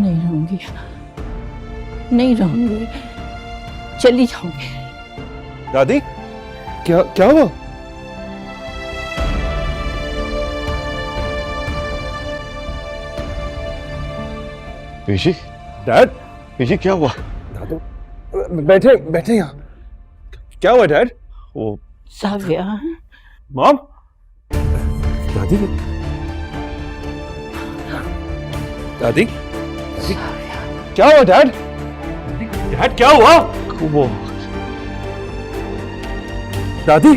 नहीं रहूंगी, नहीं रहूंगी, चली जाऊंगी। दादी, क्या क्या हुआ? ऋषि, डैड, ऋषि क्या हुआ? दादू, बैठे बैठे यहाँ। क्या हुआ डैड? वो साव्या, मॉम, दादी, दादी, क्या हुआ डैड? डैड क्या हुआ? वो दादी,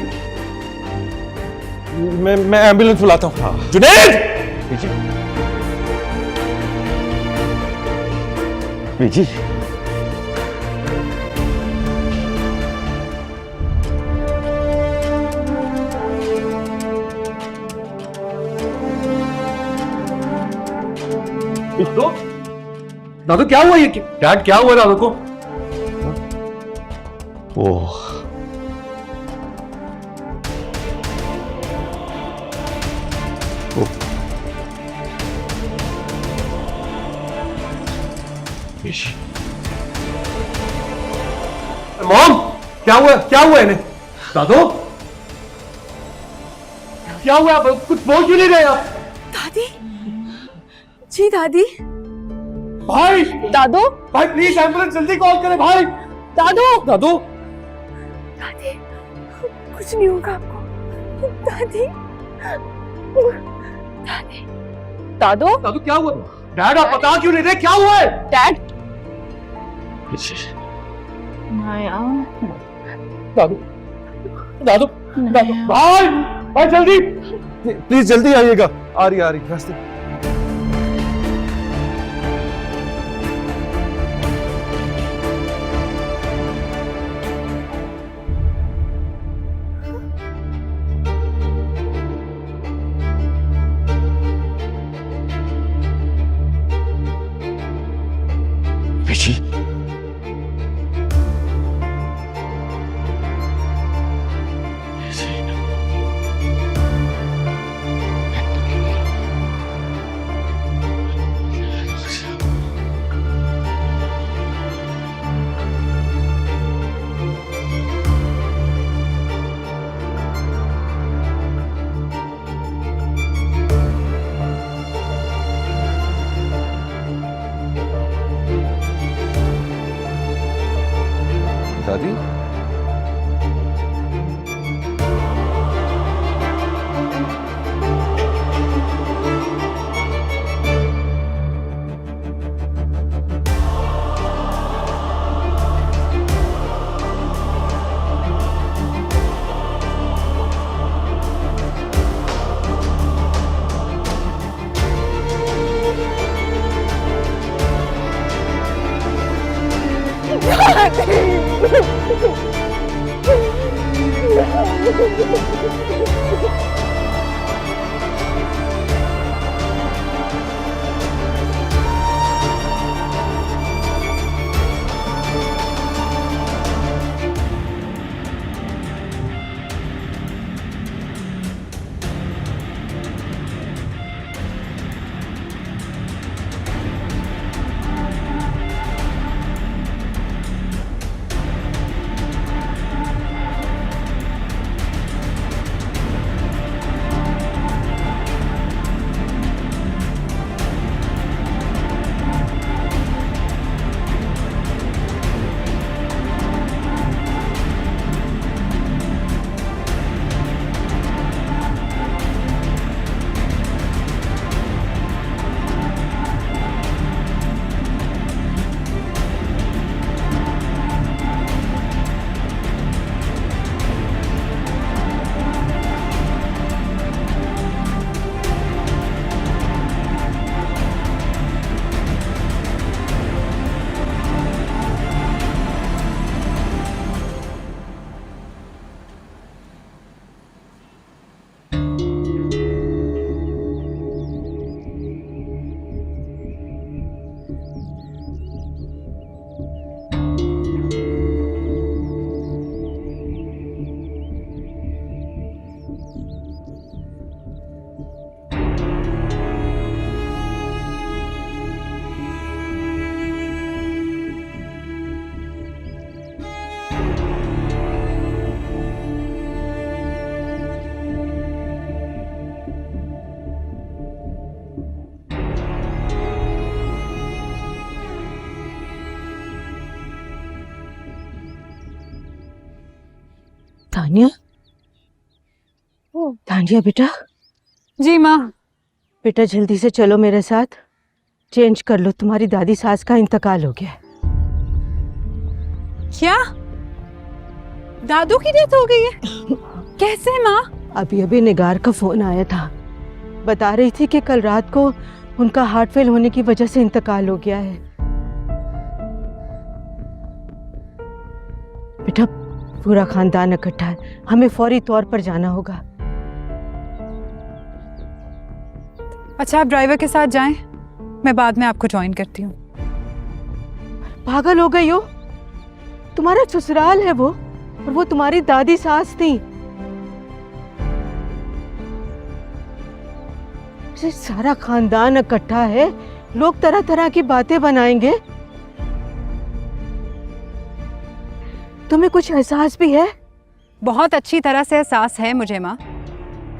मैं एम्बुलेंस बुलाता हूँ। हाँ। जुनैद! ऋषि, ऋषि, दादू क्या हुआ? ये डैड क्या हुआ दादू को? वो ऋषि, मॉम, क्या हुआ? क्या हुआ इन्हें? दादू, क्या हुआ? आप कुछ बोल क्यों नहीं रहे आप? दादी, जी दादी। भाई, दादू, भाई प्लीज एम्बुलेंस जल्दी कॉल करें भाई। दादू, दादू, दादी, कुछ नहीं होगा आपको। दादी, दादी, दादू, दादू क्या हुआ? डैड आप बता क्यों नहीं रहे? क्या हुआ है? डैड, ऋषि, माया, दादू, दादू, दादू, माया, भाई, भाई जल्दी, प्लीज जल्दी आइएगा। आ रही रास्ते। ऋषि, दादी, तानिया, तानिया बेटा, जी माँ। बेटा जल्दी से चलो मेरे साथ, चेंज कर लो, तुम्हारी दादी सास का इंतकाल हो गया है। क्या दादू की डेथ हो गई है? कैसे माँ? अभी अभी निगार का फोन आया था, बता रही थी कि कल रात को उनका हार्ट फेल होने की वजह से इंतकाल हो गया है। बेटा पूरा खानदान इकट्ठा है, हमें फौरी तौर पर जाना होगा। अच्छा आप ड्राइवर के साथ जाएं, मैं बाद में आपको ज्वाइन करती हूँ। पागल हो गई हो? तुम्हारा ससुराल है वो, और वो तुम्हारी दादी सास थी। सारा खानदान इकट्ठा है, लोग तरह तरह की बातें बनाएंगे। तुम्हें कुछ एहसास भी है? बहुत अच्छी तरह से एहसास है मुझे माँ।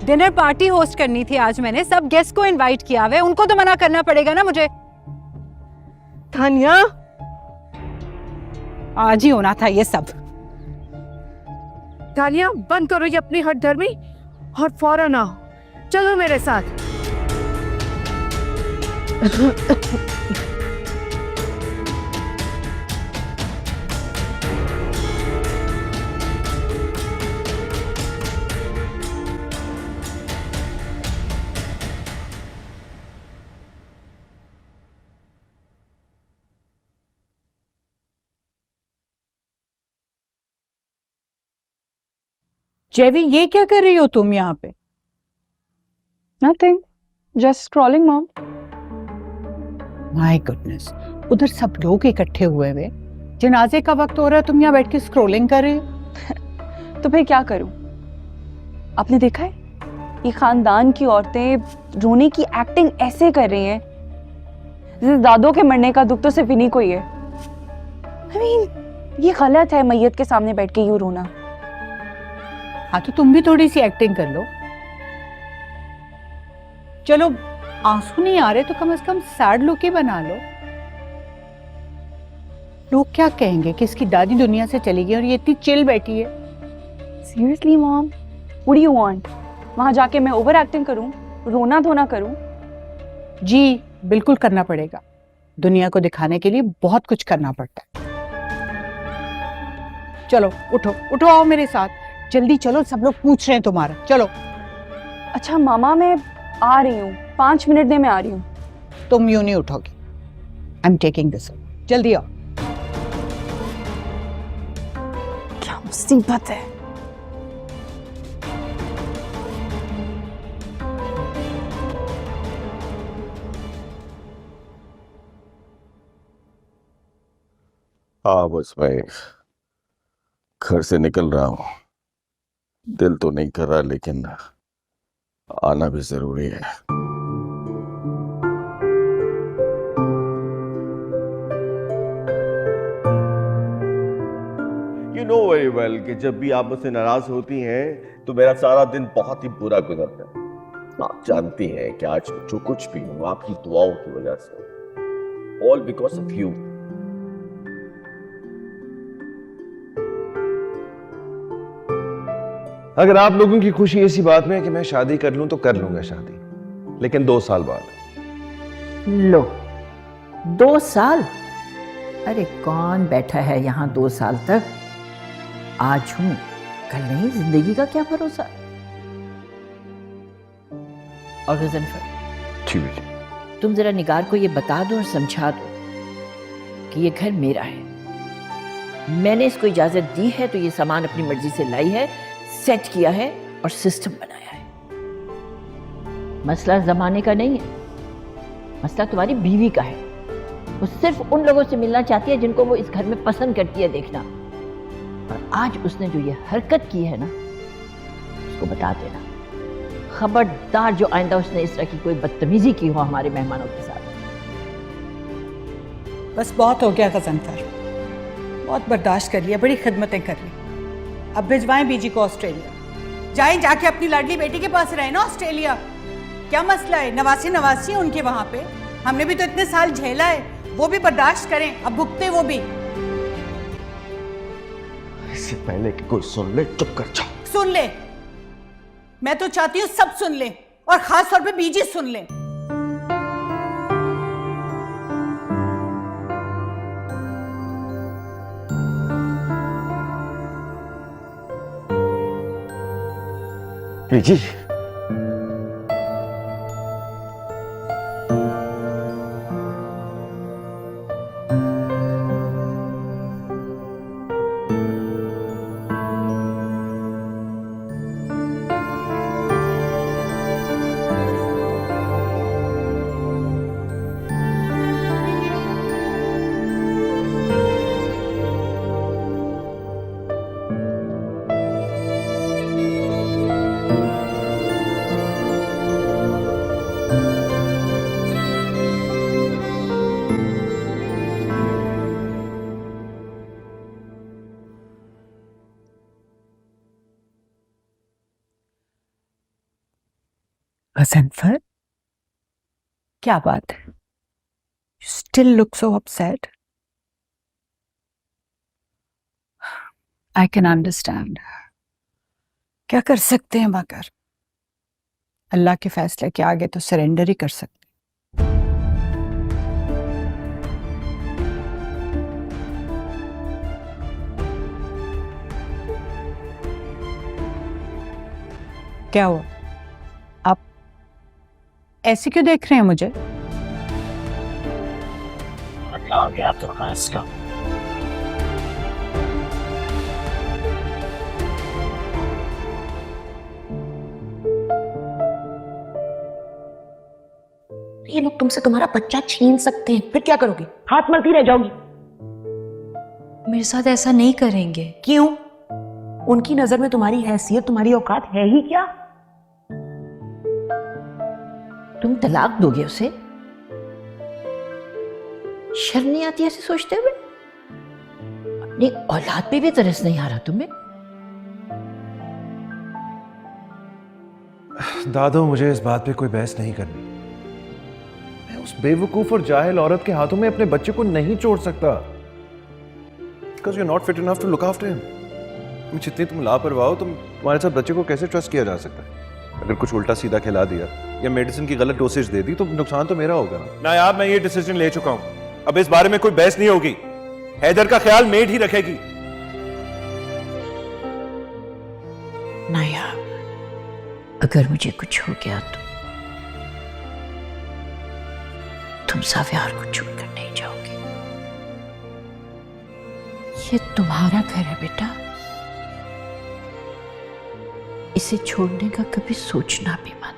डिनर पार्टी होस्ट करनी थी आज मैंने, सब गेस्ट को इनवाइट किया हुआ है, उनको तो मना करना पड़ेगा ना मुझे। तानिया, आज ही होना था ये सब। तानिया बंद करो ये अपनी हठधर्मी और फौरन आओ, चलो मेरे साथ। जेवी, ये क्या कर रही हो तुम यहाँ पे? Nothing, just scrolling mom. My goodness, उधर सब लोग इकट्ठे हुए हुए, जनाजे का वक्त हो रहा है, तुम यहाँ बैठ के स्क्रॉलिंग कर रही हो। तो फिर क्या करूं? आपने देखा है ये खानदान की औरतें रोने की एक्टिंग ऐसे कर रही हैं जैसे दादों के मरने का दुख तो सिर्फ इन्हीं को ही है। I mean, ये गलत है मैयत के सामने बैठ के यूं रोना। हाँ तो तुम भी थोड़ी सी एक्टिंग कर लो। चलो आंसू नहीं आ रहे तो कम से कम सैड लुक ही बना लो। लोग क्या कहेंगे कि इसकी दादी दुनिया से चली गई और ये इतनी चिल बैठी है। Seriously mom, what do you want? वहां जाके मैं ओवर एक्टिंग करूं, रोना धोना करूं? जी बिल्कुल करना पड़ेगा, दुनिया को दिखाने के लिए बहुत कुछ करना पड़ता है। चलो उठो उठो, आओ मेरे साथ, जल्दी चलो, सब लोग पूछ रहे हैं तुम्हारा। चलो। अच्छा मामा मैं आ रही हूँ, 5 मिनट में मैं आ रही हूँ। तुम यूं नहीं उठोगी, आई एम टेकिंग दिस, जल्दी आओ। क्या मुसीबत है। हाँ बस मैं घर से निकल रहा हूँ, दिल तो नहीं कर रहा लेकिन आना भी जरूरी है। You know very well कि जब भी आप मुझसे नाराज होती हैं तो मेरा सारा दिन बहुत ही बुरा गुजरता है। आप जानती हैं कि आज जो कुछ भी हूँ आपकी दुआओं की वजह से, all because of you। अगर आप लोगों की खुशी इसी बात में है कि मैं शादी कर लूं तो कर लूंगा शादी, लेकिन 2 साल बाद। लो 2 साल? अरे कौन बैठा है यहाँ 2 साल तक? आज हूं कल नहीं, जिंदगी का क्या भरोसा। और गजनफर, ठीक है, तुम जरा निगार को ये बता दो और समझा दो कि ये घर मेरा है, मैंने इसको इजाजत दी है तो ये सामान अपनी मर्जी से लाई है, सेट किया है और सिस्टम बनाया है। मसला जमाने का नहीं है, मसला तुम्हारी बीवी का है। वो सिर्फ उन लोगों से मिलना चाहती है जिनको वो इस घर में पसंद करती है देखना। और आज उसने जो ये हरकत की है ना, उसको बता देना, खबरदार जो आइंदा उसने इस तरह की कोई बदतमीजी की हो हमारे मेहमानों के साथ। बस बहुत हो गया गजनफर, बहुत बर्दाश्त कर लिया, बड़ी खिदमतें कर ली। अब भिजवाएं बीजी को ऑस्ट्रेलिया, जाएं जाके अपनी लाडली बेटी के पास रहे ना ऑस्ट्रेलिया। क्या मसला है? नवासी है उनके वहां पे, हमने भी तो इतने साल झेला है, वो भी बर्दाश्त करें, अब भुगते वो भी। इससे पहले कि कोई सुन ले चुप कर जाओ। सुन ले, मैं तो चाहती हूं सब सुन ले, और खास तौर पे बीजी सुन ले। बीजी, गज़नफर, क्या बात है? You still look so upset. I can understand. क्या कर सकते हैं मगर अल्लाह के फैसले के आगे तो सरेंडर ही कर सकते। क्या हुआ? आप ऐसे क्यों देख रहे हैं मुझे? आ गया तो फैसला। ये लोग तुमसे तुम्हारा बच्चा छीन सकते हैं, फिर क्या करोगे? हाथ मलती रह जाओगी। मेरे साथ ऐसा नहीं करेंगे। क्यों? उनकी नजर में तुम्हारी हैसियत, तुम्हारी औकात है ही क्या? तुम तलाक दोगे उसे? शर्म नहीं आती ऐसे सोचते हुए? अपनी औलाद पे भी तरस नहीं आ रहा तुम्हें? दादो, मुझे इस बात पे कोई बहस नहीं करनी। मैं उस बेवकूफ और जाहिल औरत के हाथों में अपने बच्चे को नहीं छोड़ सकता। Because you're not fit enough to look after him. जितनी तुम लापरवाह हो, तुम्हारे साथ बच्चे को कैसे ट्रस्ट किया जा सकता है? अगर कुछ उल्टा सीधा खिला दिया या मेडिसिन की गलत डोसेज दे दी तो नुकसान तो मेरा होगा ना। यार, मैं ये डिसीजन ले चुका हूं, अब इस बारे में कोई बहस नहीं होगी। हैदर का ख्याल मेड ही रखेगी। नाया, अगर मुझे कुछ हो गया तो तुम साफियार को छोड़कर नहीं जाओगे। ये तुम्हारा घर है बेटा, इसे छोड़ने का कभी सोचना भी मत,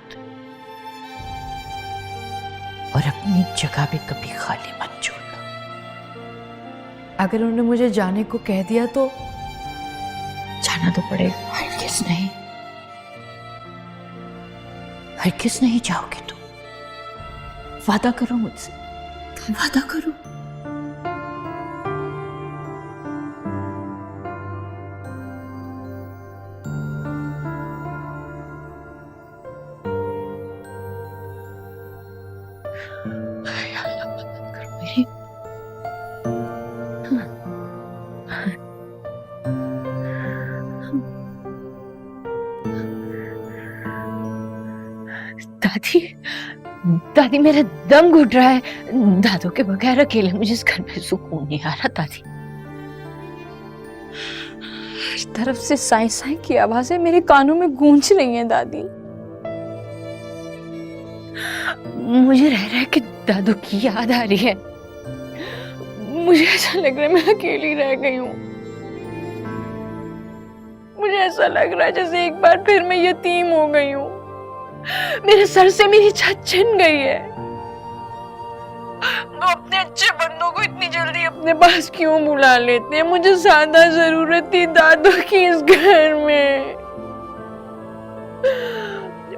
और अपनी जगह भी कभी खाली मत छोड़ना। अगर उन्होंने मुझे जाने को कह दिया तो जाना तो पड़ेगा। हरगिज़ नहीं, हरगिज़ नहीं जाओगे तुम। वादा करो मुझसे, वादा करो। दादी, दादी, मेरा दम घुट रहा है। दादू के बगैर अकेले मुझे इस घर में सुकून नहीं आ रहा। दादी, हर तरफ से साई साई की आवाजें मेरे कानों में गूंज रही हैं दादी। मुझे रह रहा है कि दादू की याद आ रही है। मुझे ऐसा लग रहा है मैं अकेली रह गई हूँ। मुझे ऐसा लग रहा है जैसे एक बार फिर मैं यतीम हो गई हूँ। मेरे सर से मेरी छत छिन गई है। वो अपने अच्छे बंदों को इतनी जल्दी अपने पास क्यों बुला लेते हैं? मुझे ज्यादा जरूरत थी दादू की इस घर में।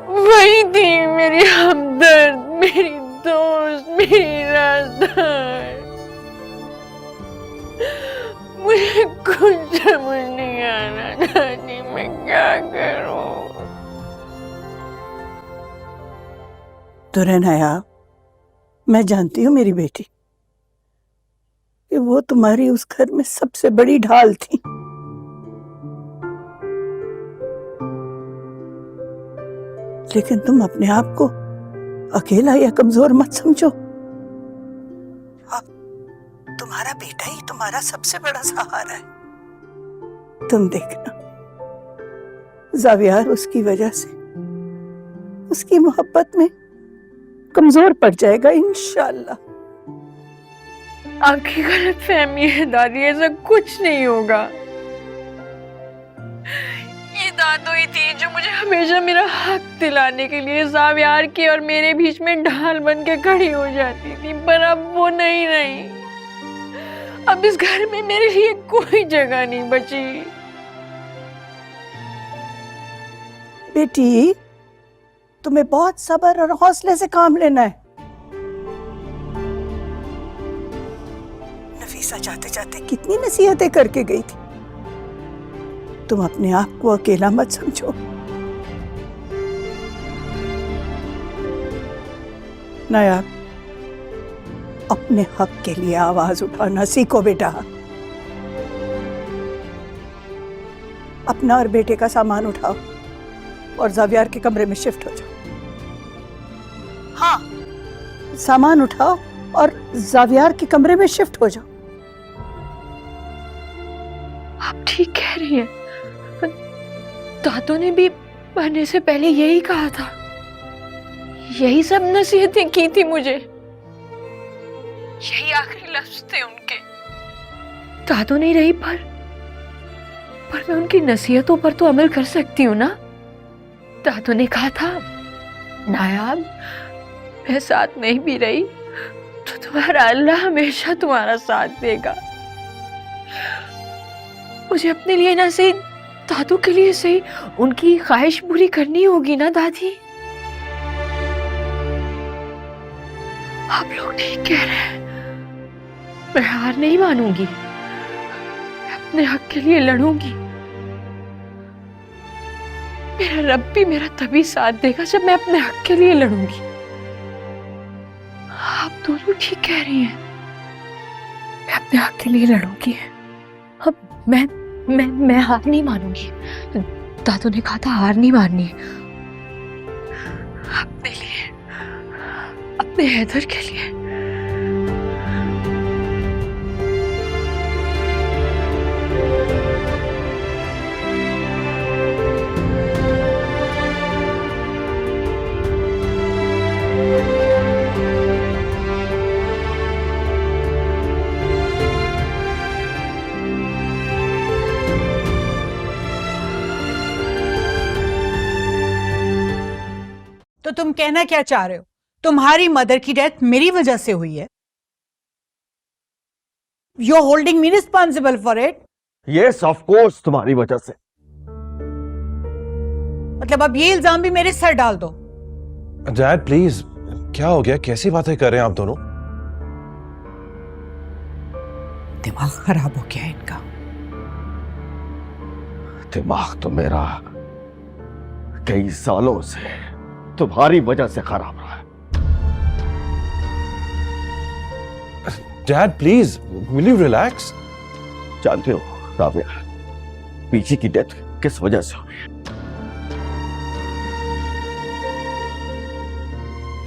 वही थी मेरी हमदर्द, मेरी दोस्त, मेरी राजदार। मुझे कुछ समझ नहीं आ रहा दादी, मैं क्या करूं? दुरनया, मैं जानती हूँ मेरी बेटी कि वो तुम्हारी उस घर में सबसे बड़ी ढाल थी। लेकिन तुम अपने आप को अकेला या कमजोर मत समझो। अब तुम्हारा बेटा ही तुम्हारा सबसे बड़ा सहारा है। तुम देखना, जावियार उसकी वजह से, उसकी मोहब्बत में कमजोर पड़ जाएगा इंशाल्लाह। आपकी गलत फहमी है दादी, ऐसा कुछ नहीं होगा। ये दादू ही थी जो मुझे हमेशा मेरा हक दिलाने के लिए जावियार के और मेरे बीच में ढाल बन के खड़ी हो जाती थी, पर अब वो नहीं रही। अब इस घर में मेरे लिए कोई जगह नहीं बची। बेटी, तुम्हें बहुत सब्र और हौसले से काम लेना है। नफीसा जाते जाते कितनी नसीहतें करके गई थी। तुम अपने आप को अकेला मत समझो। नायाब, अपने हक के लिए आवाज उठाना सीखो बेटा। अपना और बेटे का सामान उठाओ और जावियार के कमरे में शिफ्ट हो जाओ। हाँ, सामान उठाओ और जावियार के कमरे में शिफ्ट हो जाओ। आप ठीक कह रही हैं। दादू ने भी मरने से पहले यही कहा था, यही सब नसीहतें की थी मुझे, यही आखिरी लफ्ज थे उनके। दादू नहीं रही पर मैं उनकी नसीहतों पर तो अमल कर सकती हूँ ना। दादू ने कहा था, नायाब मैं साथ नहीं भी रही तो तुम्हारा अल्लाह हमेशा तुम्हारा साथ देगा। मुझे अपने लिए ना सही, दादू के लिए सही, उनकी ख्वाहिश पूरी करनी होगी ना दादी। आप लोग ठीक कह रहे हैं, मैं हार नहीं मानूंगी, मैं अपने हक के लिए लड़ूंगी। मेरा रब भी मेरा तभी साथ देगा जब मैं अपने हक के लिए लड़ूंगी। आप दोनों ठीक कह रही हैं, मैं अपने हक के लिए लड़ूंगी। अब मैं हार नहीं मानूंगी। दादू ने कहा था हार नहीं माननी। अपने लिए, अपने हैदर के लिए। तो तुम कहना क्या चाह रहे हो? तुम्हारी मदर की डेथ मेरी वजह से हुई है? You're holding me responsible for it? Yes of course, तुम्हारी वजह से। मतलब अब ये इल्जाम भी मेरे सर डाल दो? डैड प्लीज, क्या हो गया? कैसी बातें कर रहे हैं आप दोनों? दिमाग खराब हो गया इनका। दिमाग तो मेरा कई सालों से तुम्हारी वजह से खराब रहा है। Dad please, will you relax? जानते हो राबिया, पीछे की डेथ किस वजह से हुई है?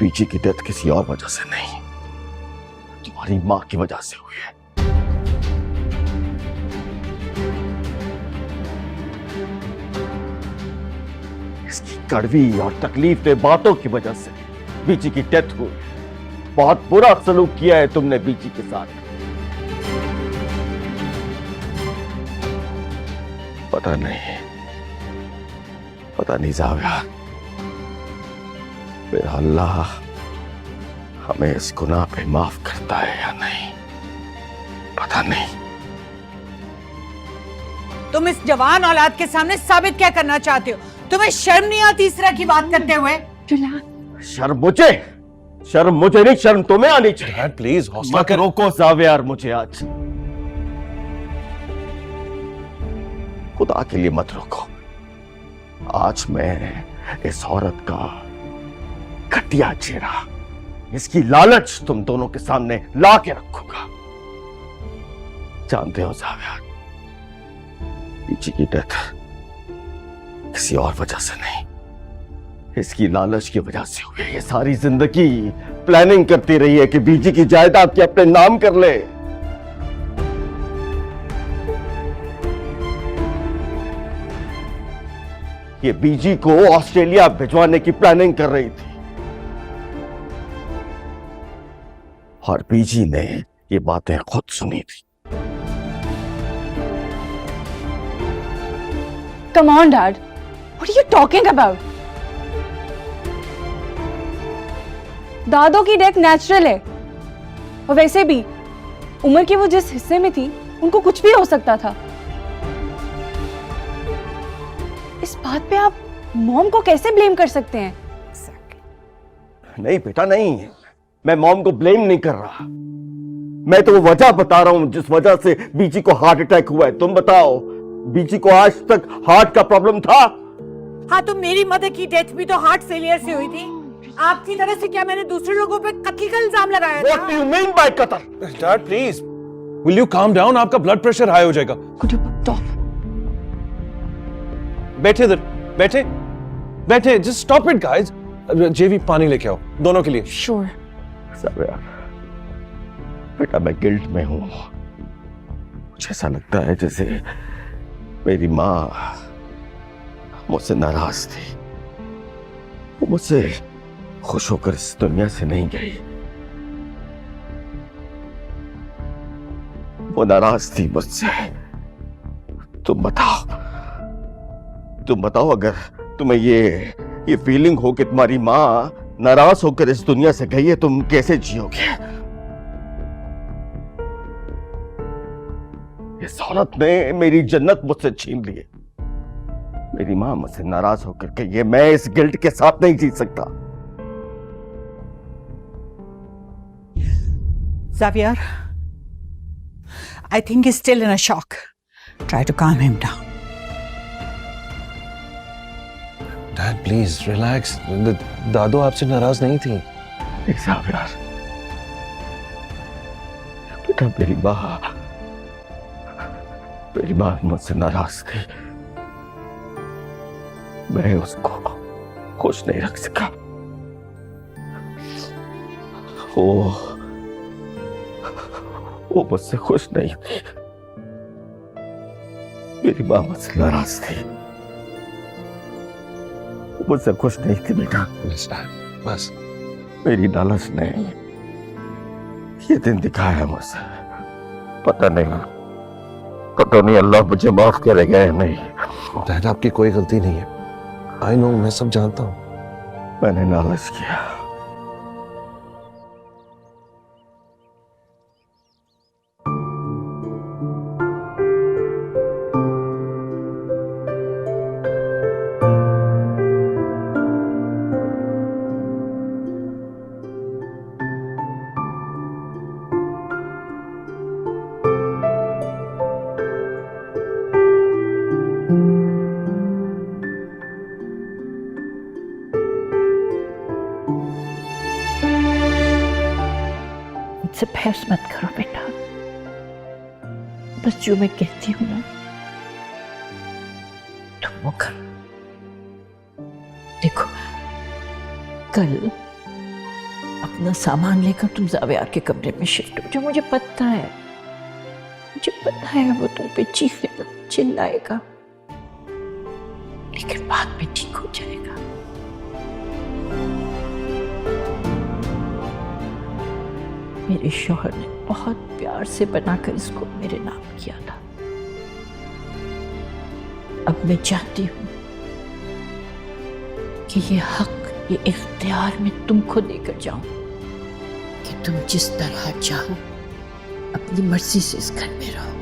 पीछे की डेथ किसी और वजह से नहीं, तुम्हारी मां की वजह से हुई है। इसकी कड़वी और तकलीफ बातों की वजह से बीची की डेथ हुई। बहुत बुरा सलूक किया है तुमने बीची के साथ। पता नहीं जाविया, मेरा अल्लाह हमें इस गुनाह पे माफ करता है या नहीं, पता नहीं। तुम इस जवान औलाद के सामने साबित क्या करना चाहते हो? तुम्हें शर्म नहीं आती इस तरह की बात करते हुए? शर्म मुझे नहीं, शर्म तुम्हें आनी चाहिए। डैड प्लीज हौसला मत रोको जावियार मुझे आज, खुदा के लिए मत रोको। आज मैं इस औरत का घटिया चेहरा, इसकी लालच तुम दोनों के सामने ला के रखूंगा। जानते हो जावियार, बीची की डेथ किसी और वजह से नहीं, इसकी लालच की वजह से हुई है। ये सारी जिंदगी प्लानिंग करती रही है कि बीजी की जायदाद के अपने नाम कर ले। ये बीजी को ऑस्ट्रेलिया भिजवाने की प्लानिंग कर रही थी और बीजी ने ये बातें खुद सुनी थी। Come on, Dad. What are you talking about? दादो की डेथ नेचुरल है और वैसे भी उम्र की वो जिस हिस्से में थी उनको कुछ भी हो सकता था। इस बात पे आप मॉम को कैसे ब्लेम कर सकते हैं? नहीं बेटा नहीं, मैं मॉम को ब्लेम नहीं कर रहा। मैं तो वो वजह बता रहा हूं जिस वजह से बीजी को हार्ट अटैक हुआ है। तुम बताओ, बीजी को आज तक हार्ट का प्रॉब्लम था? हाँ, तो मेरी मदर की डेथ भी तो हार्ट फेलियर से हुई थी। आपकी तरह से क्या मैंने दूसरे लोगों पे कत्ल का इल्जाम लगाया था? What do you mean by कत्ल? Dad please, will you calm down? आपका ब्लड प्रेशर हाई हो जाएगा। Could you stop? बैठे इधर, बैठे बैठे, जस्ट स्टॉप इट गाइस। जेवी पानी लेके आओ दोनों के लिए। Sure. सब यार, बेटा मैं गिल्ट में हूं। मुझे ऐसा लगता है जैसे मेरी माँ मुझसे नाराज थी। वो मुझसे खुश होकर इस दुनिया से नहीं गई। वो नाराज थी मुझसे। तुम बताओ अगर तुम्हें ये फीलिंग हो कि तुम्हारी माँ नाराज होकर इस दुनिया से गई है, तुम कैसे जियोगे? इस औरत ने मेरी जन्नत मुझसे छीन ली है। मेरी माँ मुझसे नाराज होकर गई है। मैं इस गिल्ट के साथ नहीं जी सकता। Xavier, I think he's still in a shock. Try to calm him down. Dad please relax. दादो आपसे नाराज नहीं थी। Xavier, बेटा मेरी माँ मुझसे नाराज थी। मैं उसको खुश नहीं रख सका। वो मुझसे खुश नहीं थी। मेरी माँ मुझसे नाराज थी। वो मुझसे खुश नहीं थी बेटा। बस मेरी लालच ने ये दिन दिखाया है मुझे। पता नहीं अल्लाह मुझे माफ करेगा या नहीं। डैड आपकी कोई गलती नहीं है। आई नो, मैं सब जानता हूं। मैंने नालच किया। मुझसे बहस मत करो बेटा। बस जो मैं कहती हूं ना तुम वो करो। देखो, कल अपना सामान लेकर तुम ज़ावियार के कमरे में शिफ्ट हो जाओ। मुझे पता है वो तुम पे चीखेगा, चिल्लाएगा, लेकिन बाद में ठीक हो जाएगा। मेरे शौहर ने बहुत प्यार से बनाकर इसको मेरे नाम किया था। अब मैं चाहती हूं कि ये हक, ये इख्तियार मैं तुमको देकर जाऊं कि तुम जिस तरह चाहो अपनी मर्जी से इस घर में रहो।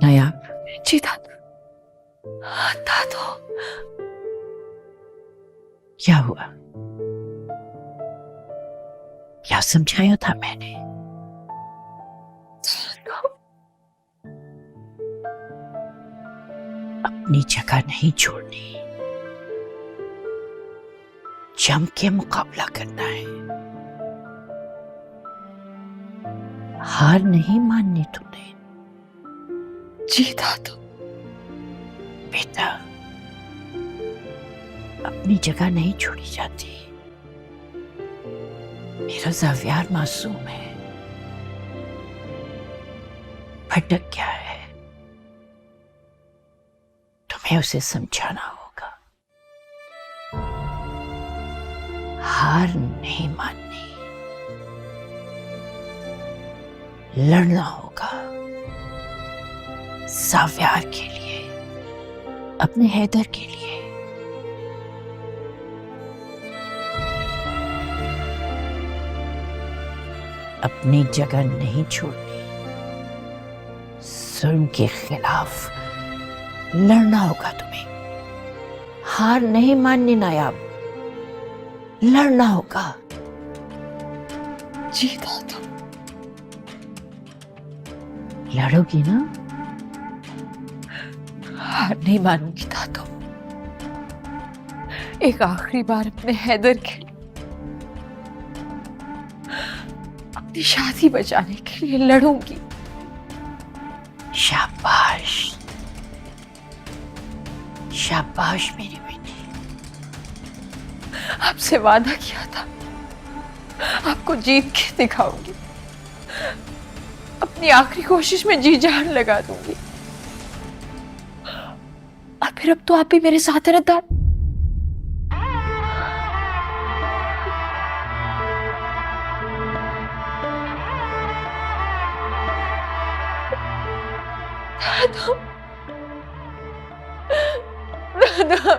नायाब। जी दादो। क्या हुआ? क्या समझाया था मैंने? अपनी जगह नहीं छोड़नी, जम के मुकाबला करना है। हार नहीं माननी तूने। जी दादू। बेटा, अपनी जगह नहीं छोड़ी जाती। मेरा ज़ावियार मासूम है, भटक गया है। तुम्हें उसे समझाना होगा। हार नहीं माननी, लड़ना होगा ज़ावियार के लिए, अपने हैदर के लिए। अपनी जगह नहीं छोड़नी, जुल्म के खिलाफ लड़ना होगा तुम्हें। हार नहीं माननी नायाब, लड़ना होगा। जी दादू। लड़ोगी ना? हार नहीं मानूंगी दादू। एक आखिरी बार अपने हैदर के लिए, अपनी शादी बचाने के लिए लड़ूंगी। शाबाश, शाबाश मेरी बेटी। आपसे वादा किया था, आपको जीत के दिखाऊंगी। अपनी आखिरी कोशिश में जी जान लगा दूंगी। और फिर अब तो आप भी मेरे साथ है ना दादू? दादू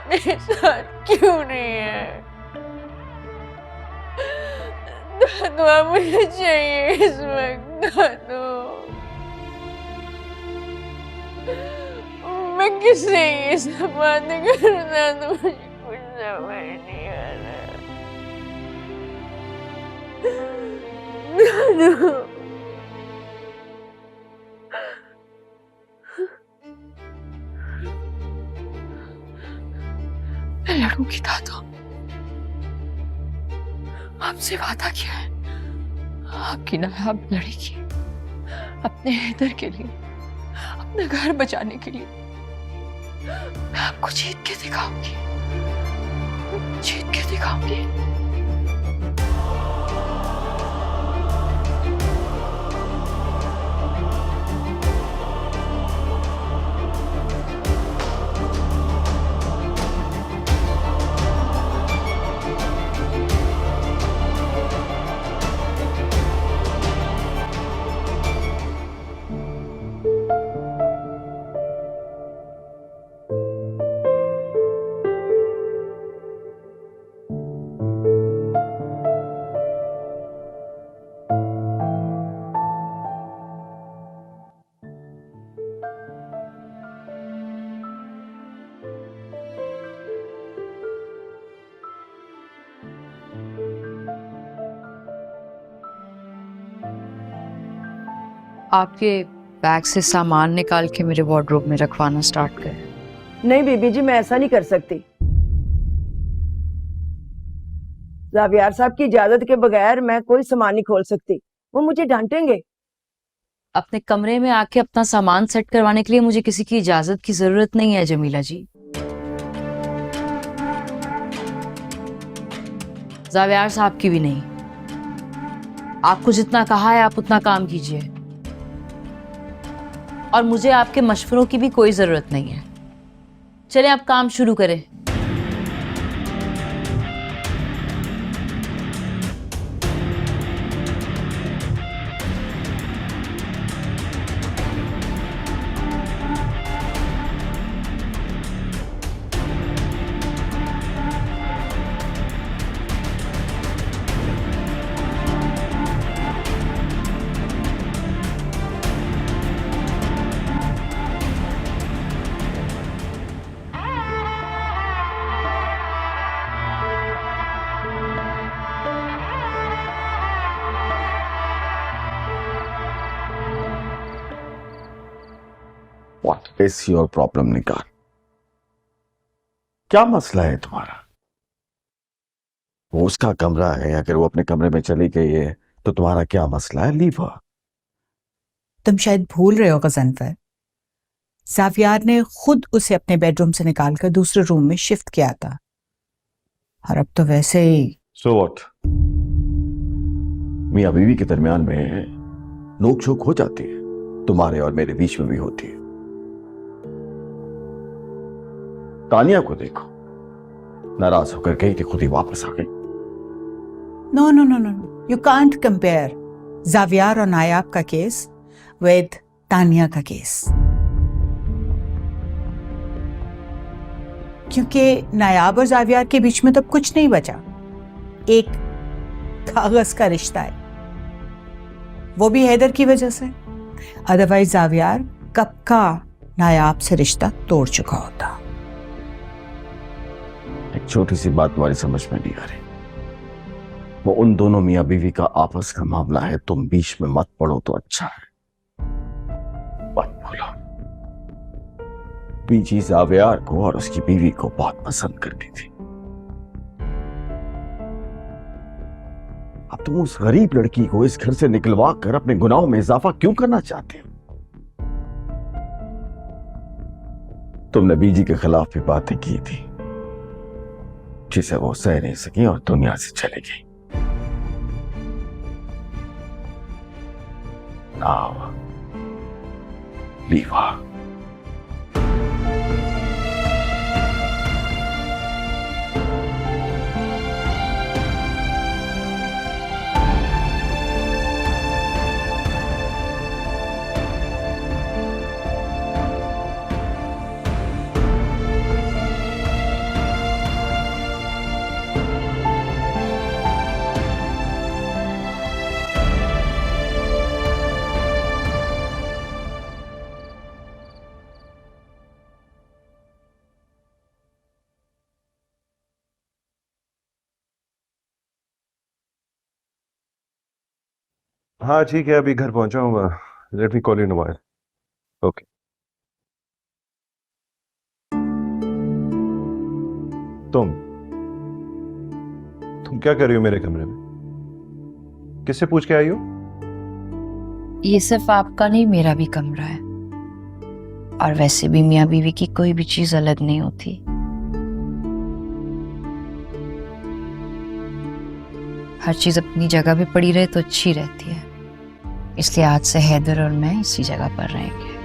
मेरे साथ क्यों नहीं है? दादू आप मुझे चाहिए इस वक्त। दादू मैं किससे ये सब बातें करूं? दादू मुझे कुछ समझ नहीं आ रहा। दादू मैं लड़ूंगी दादू। आपसे वादा किया है, आपकी नायाब लड़ेगी अपने हैदर के लिए, अपना घर बचाने के लिए। मैं आपको जीत के दिखाऊंगी, जीत के दिखाऊंगी। आपके बैग से सामान निकाल के मेरे वार्डरोब में रखवाना स्टार्ट करें। नहीं बीबी जी, मैं ऐसा नहीं कर सकती। ज़ावियार साहब की इजाजत के बगैर मैं कोई सामान नहीं खोल सकती, वो मुझे डांटेंगे। अपने कमरे में आके अपना सामान सेट करवाने के लिए मुझे किसी की इजाजत की जरूरत नहीं है जमीला जी। ज़ावियार साहब की भी नहीं। आपको जितना कहा है आप उतना काम कीजिए, और मुझे आपके मशवरों की भी कोई जरूरत नहीं है। चलें आप काम शुरू करें। What is your problem, निगार? क्या मसला है तुम्हारा? वो उसका कमरा है, अगर वो अपने कमरे में चली गई है तो तुम्हारा क्या मसला है? Leave her. तुम शायद भूल रहे हो गजनफर, ज़ावियार ने खुद उसे अपने बेडरूम से निकालकर दूसरे रूम में शिफ्ट किया था, और अब तो वैसे ही। So what? मियां बीवी के दरमियान में नोक झोंक हो जाती है, तुम्हारे और मेरे बीच में भी होती है। तानिया को देखो, नाराज होकर गई थी, खुद ही वापस आ गई। No no no no, you can't compare Zaviyar और नायाब का केस विद तानिया का केस, क्योंकि नायाब और ज़ावियार के बीच में तो कुछ नहीं बचा, एक कागज का रिश्ता है, वो भी हैदर की वजह से। अदरवाइज ज़ावियार कब का नायाब से रिश्ता तोड़ चुका होता। एक छोटी सी बात तुम्हारी समझ में नहीं आ रही, वो उन दोनों मियां बीवी का आपस का मामला है, तुम बीच में मत पड़ो तो अच्छा है। मत बोलो। बीजी ज़ावियार को और उसकी बीवी को बहुत पसंद करती थी। अब तुम उस गरीब लड़की को इस घर से निकलवा कर अपने गुनाहों में इजाफा क्यों करना चाहते हो? तुमने बीजी के खिलाफ भी बातें की थी, जिसे वो सह नहीं सकी और दुनिया से चली गई। Now, leave her. हाँ ठीक है, अभी घर पहुंचा हूँ। Let me call you in a while. Okay. तुम क्या कर रही हो मेरे कमरे में? किससे पूछ के आई हो? ये सिर्फ आपका नहीं, मेरा भी कमरा है, और वैसे भी मियां बीवी की कोई भी चीज अलग नहीं होती। हर चीज अपनी जगह पे पड़ी रहे तो अच्छी रहती है, इसलिए आज से हैदर और मैं इसी जगह पर रहेंगे।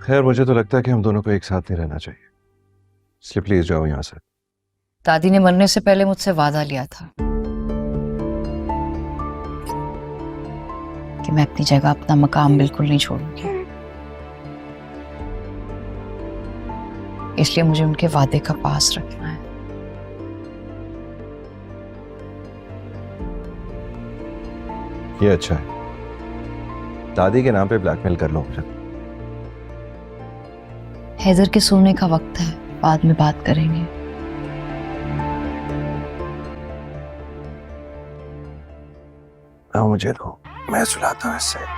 खैर, मुझे तो लगता है कि हम दोनों को एक साथ नहीं रहना चाहिए, इसलिए प्लीज जाओ यहाँ से। दादी ने मरने से पहले मुझसे वादा लिया था कि मैं अपनी जगह, अपना मकाम बिल्कुल नहीं छोड़ूंगी, इसलिए मुझे उनके वादे का पास रखना है। ये अच्छा है, दादी के नाम पे ब्लैकमेल कर लो मुझे। हैदर के सोने का वक्त है, बाद में बात करेंगे। मुझे दो, मैं सुलाता हूँ इससे।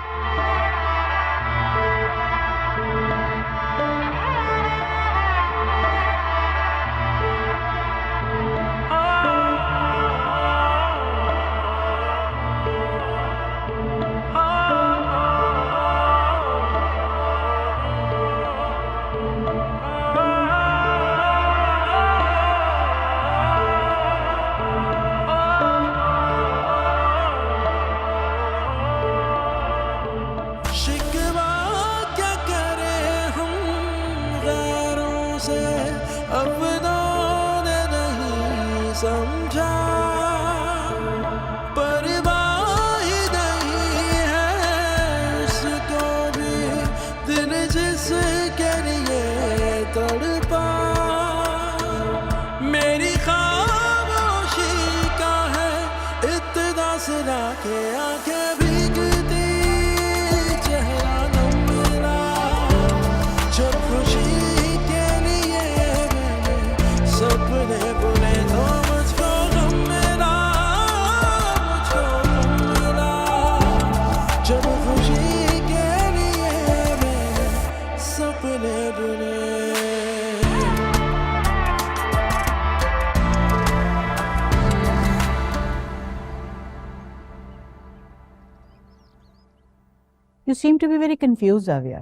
You seem to be very confuse आविया।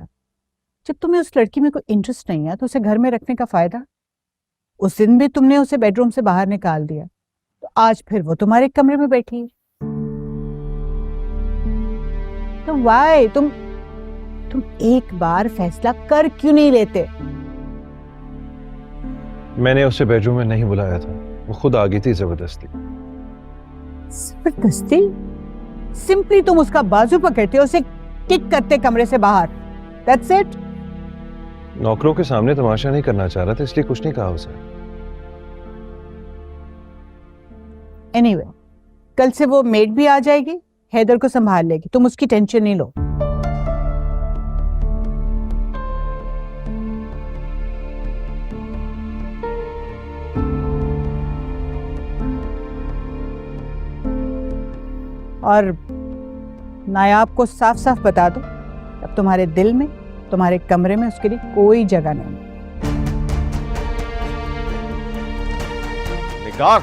जब तुम्हें उस लड़की में कोई इंटरेस्ट नहीं है तो उसे घर में रखने का फायदा? उस दिन भी तुमने उसे बेडरूम से बाहर निकाल दिया, तो आज फिर वो तुम्हारे कमरे में बैठी है। तो वाई तुम एक बार फैसला कर क्यों नहीं लेते? मैंने उसे बेडरूम में नहीं बुलाया था, वो खुद आ गई थी जबरदस्ती। जबरदस्ती? सिंपली तुम उसका बाजू पकड़ते, उसे किक करते कमरे से बाहर। That's it. नौकरों के सामने तमाशा नहीं करना चाह रहा था, इसलिए कुछ नहीं कहा उसे। एनीवे, कल से वो मेड भी आ जाएगी, हैदर को संभाल लेगी, तुम उसकी टेंशन नहीं लो। और नायाब को साफ साफ बता दो, अब तुम्हारे दिल में, तुम्हारे कमरे में उसके लिए कोई जगह नहीं। निगार